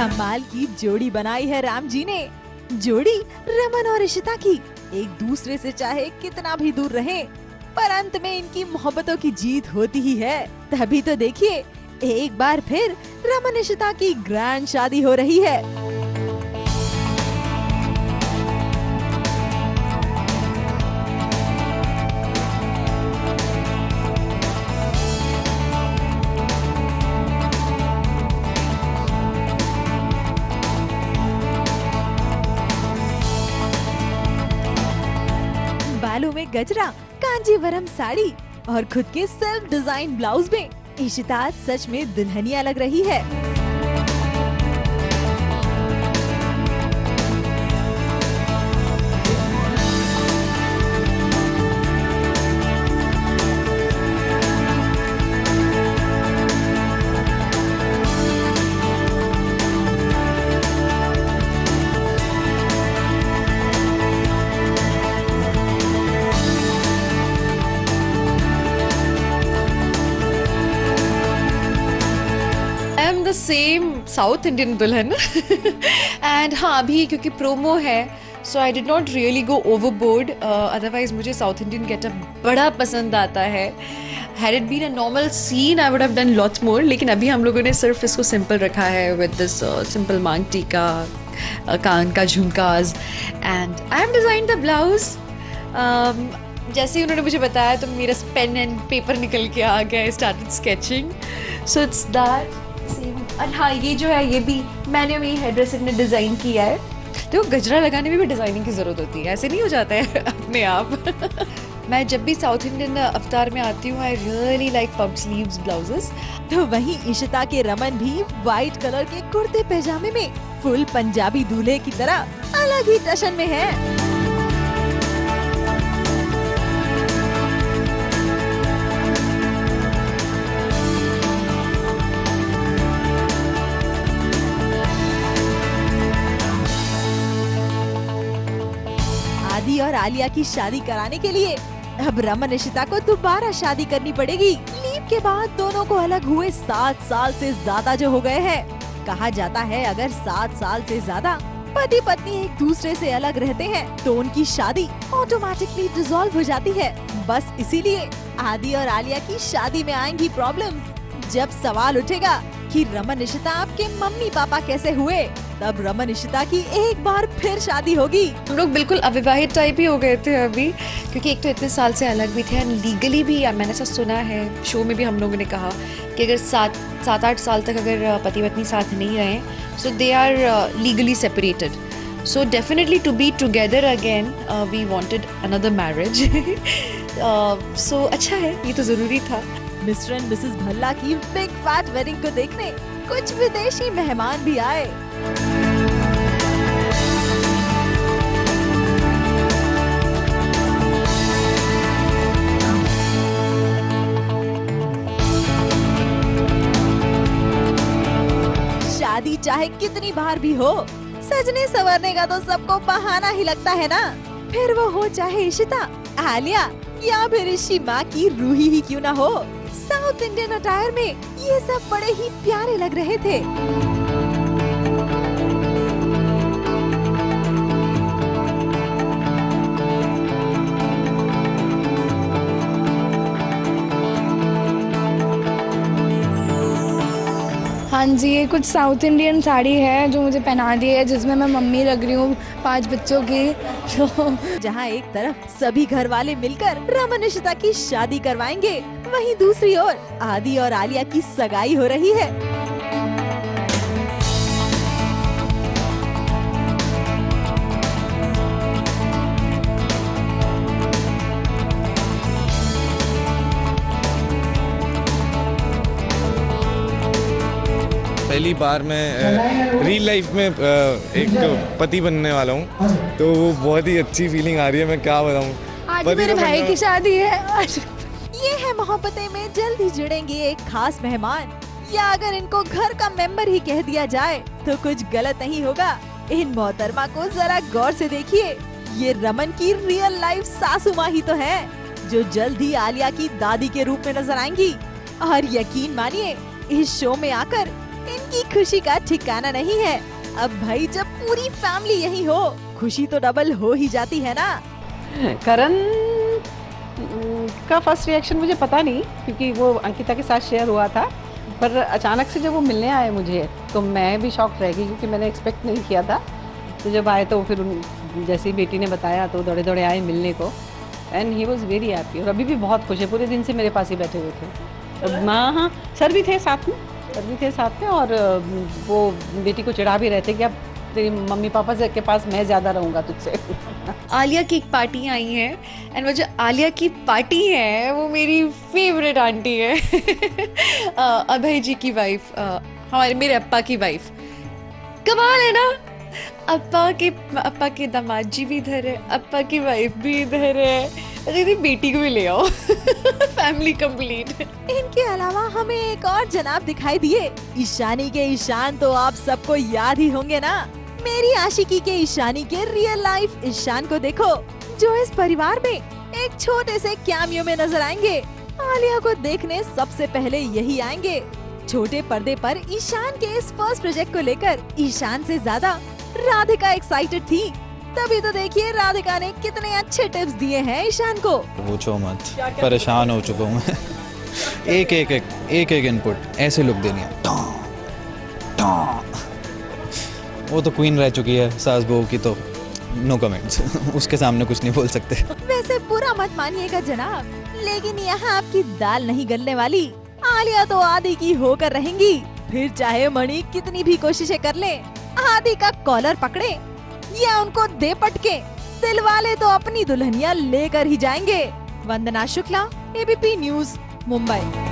कमाल की जोड़ी बनाई है राम जी ने। जोड़ी रमन और इशिता की एक दूसरे से चाहे कितना भी दूर रहे, पर अंत में इनकी मोहब्बतों की जीत होती ही है। तभी तो देखिए एक बार फिर रमन इशिता की ग्रैंड शादी हो रही है। बालों में गजरा, कांजीवरम साड़ी और खुद के सेल्फ डिजाइन ब्लाउज में इशिता सच में दुल्हनिया लग रही है। द सेम साउथ इंडियन दुल्हन एंड हाँ अभी क्योंकि प्रोमो है so I did not really go overboard, otherwise मुझे साउथ इंडियन गेटअप बड़ा पसंद आता है। Had it been a normal scene I would have done lots more, लेकिन अभी हम लोगों ने सिर्फ इसको सिंपल रखा है विद दिस सिंपल मांग टीका, कान का झुमकाज and I have designed the blouse. जैसे ही उन्होंने मुझे बताया तो मेरा पेन एंड पेपर निकल के आ गया, started sketching, so it's that same. और हाँ ये जो है ये भी मैंने मेरी हेयर ड्रेसर ने डिज़ाइन किया है। तो गजरा लगाने में भी डिज़ाइनिंग की ज़रूरत होती है, ऐसे नहीं हो जाता है अपने आप। मैं जब भी साउथ इंडियन अवतार में आती हूँ I really like puff sleeves blouses. तो वहीं इशिता के रमन भी व्हाइट कलर के कुर्ते पैजामे में फुल पंजाबी दूल्हे की तरह अलग ही टशन में है। आदि और आलिया की शादी कराने के लिए अब रमन इशिता को दोबारा शादी करनी पड़ेगी। लीव के बाद दोनों को अलग हुए 7 साल से ज्यादा जो हो गए हैं। कहा जाता है अगर 7 साल से ज्यादा पति पत्नी एक दूसरे से अलग रहते हैं तो उनकी शादी ऑटोमेटिकली डिसॉल्व हो जाती है। बस इसीलिए आदि और आलिया की शादी में आएंगी प्रॉब्लम। जब सवाल उठेगा कि रमन इशिता आपके मम्मी पापा कैसे हुए, तब रमन इशिता की एक बार फिर शादी होगी। हम लोग बिल्कुल अविवाहित टाइप ही हो गए थे अभी, क्योंकि एक तो इतने साल से अलग भी थे, लीगली भी मैंने ऐसा सुना है, शो में भी हम लोगों ने कहा कि अगर 7-8 साल तक अगर पति पत्नी साथ नहीं रहे so they are legally separated. So definitely to be together again we wanted another marriage. So अच्छा है, ये तो ज़रूरी था। मिस्टर एंड मिसेस भल्ला की बिग फैट वेडिंग को देखने कुछ विदेशी मेहमान भी आए। शादी चाहे कितनी बार भी हो, सजने संवरने का तो सबको बहाना ही लगता है ना। फिर वो हो चाहे इशिता, आलिया या फिर ऋषि माँ की रूही ही क्यों ना हो, साउथ इंडियन अटायर में ये सब बड़े ही प्यारे लग रहे थे। हाँ जी, ये कुछ साउथ इंडियन साड़ी है जो मुझे पहना दी है, जिसमें मैं मम्मी लग रही हूँ 5 बच्चों की। तो जहाँ एक तरफ सभी घर वाले मिलकर रमन इशिता की शादी करवाएंगे, वहीं दूसरी ओर आदि और आलिया की सगाई हो रही है। पहली बार मैं रियल लाइफ में एक पति बनने वाला हूँ, तो वो बहुत ही अच्छी फीलिंग आ रही है। मैं क्या बताऊँ, आज मेरे भाई की शादी है। ये है मोहब्बतें में जल्द ही जुड़ेंगे एक खास मेहमान, या अगर इनको घर का मेंबर ही कह दिया जाए तो कुछ गलत नहीं होगा। इन मोहतरमा को जरा गौर से देखिए, ये रमन की रियल लाइफ सासू माँ ही तो है, जो जल्द ही आलिया की दादी के रूप में नजर आएंगी। और यकीन मानिए, इस शो में आकर इनकी खुशी का ठिकाना नहीं है। अब भाई जब पूरी फैमिली यही हो, खुशी तो डबल हो ही जाती है ना। करण का फर्स्ट रिएक्शन मुझे पता नहीं, क्योंकि वो अंकिता के साथ शेयर हुआ था, पर अचानक से जब वो मिलने आए मुझे तो मैं भी शॉक रह गई, क्योंकि मैंने एक्सपेक्ट नहीं किया था। तो जब आए तो फिर जैसे ही बेटी ने बताया तो दौड़े दौड़े आए मिलने को, and he was very happy. और अभी भी बहुत खुश है, पूरे दिन से मेरे पास ही बैठे हुए थे। तो हाँ, सर भी थे साथ में, और वो बेटी को चिढ़ा भी रहे थे कि अब तेरी मम्मी पापा के पास मैं ज़्यादा रहूँगा तुझसे। आलिया की एक पार्टी आई है, एंड वो जो आलिया की पार्टी है वो मेरी फेवरेट आंटी है। अभय जी की वाइफ, मेरे अप्पा की वाइफ। कमाल है ना, अप्पा के दामाद जी भी इधर है, अप्पा की वाइफ भी इधर है, दीदी बेटी को भी ले आओ। Family complete. इनके अलावा हमें एक और जनाब दिखाई दिए। ईशानी के ईशान तो आप सबको याद ही होंगे ना। मेरी आशिकी के ईशानी के रियल लाइफ ईशान को देखो, जो इस परिवार में एक छोटे से कैमियो में नजर आएंगे। आलिया को देखने सबसे पहले यही आएंगे। छोटे पर्दे पर ईशान के इस फर्स्ट प्रोजेक्ट को लेकर ईशान से ज्यादा राधिका एक्साइटेड थी। तभी तो देखिए राधिका ने कितने अच्छे टिप्स दिए हैं ईशान को। पूछो मत, परेशान हो चुका हूँ मैं। एक इनपुट ऐसे लुक देनी है। वो तो क्वीन रह चुकी है सास बहू की, तो नो कमेंट्स। उसके सामने कुछ नहीं बोल सकते। वैसे बुरा मत मानिएगा जनाब, लेकिन यहाँ आपकी दाल नहीं गलने वाली। आलिया तो आदि की होकर रहेंगी, फिर चाहे मणि कितनी भी कोशिशें कर ले। आदि का कॉलर पकड़े या उनको दे पटके, दिल वाले तो अपनी दुल्हनिया लेकर ही जाएंगे। वंदना शुक्ला, एबीपी न्यूज़, मुंबई।